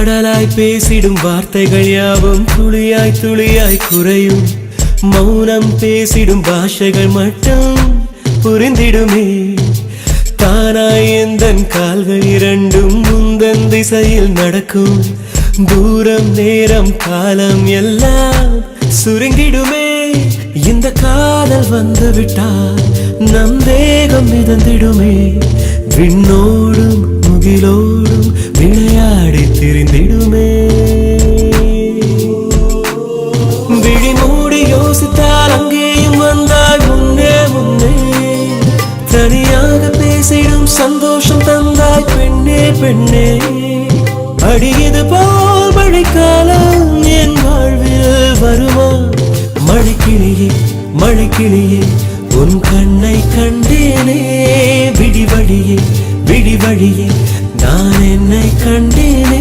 கடலாய் பேசிடும் வார்த்தைகள் யாவும் துளியாய் துளியாய் குறையும். மௌனம் பேசிடும் பாஷைகள் மட்டும் புரிந்திடுமே. தானாய் எந்தன் கால்கள் இரண்டும் முந்தன் திசையில் நடக்கும். தூரம் நேரம் காலம் எல்லாம் சுருங்கிடுமே. இந்த காதல் வந்து விட்டால் நம் தேகம் மிதந்திடுமே. விண்ணோடும் முகிலோடும் விளையாடி திரிந்திடுமே. விழி மூடி யோசித்தால் அங்கேயும் வந்தால் முன்னே முன்னே. தனியாக பேசிடும் சந்தோஷம் தந்தாய் பெண்ணே பெண்ணே. அடியது போல் மழைக்காலம் என் வாழ்வில் வருமா? மழைக்கிளியே மழைக்கிளியே உன் கண்ணை கண்டேனே. விடிவழியே விடிவழியே நான் என்னை கண்டேனே.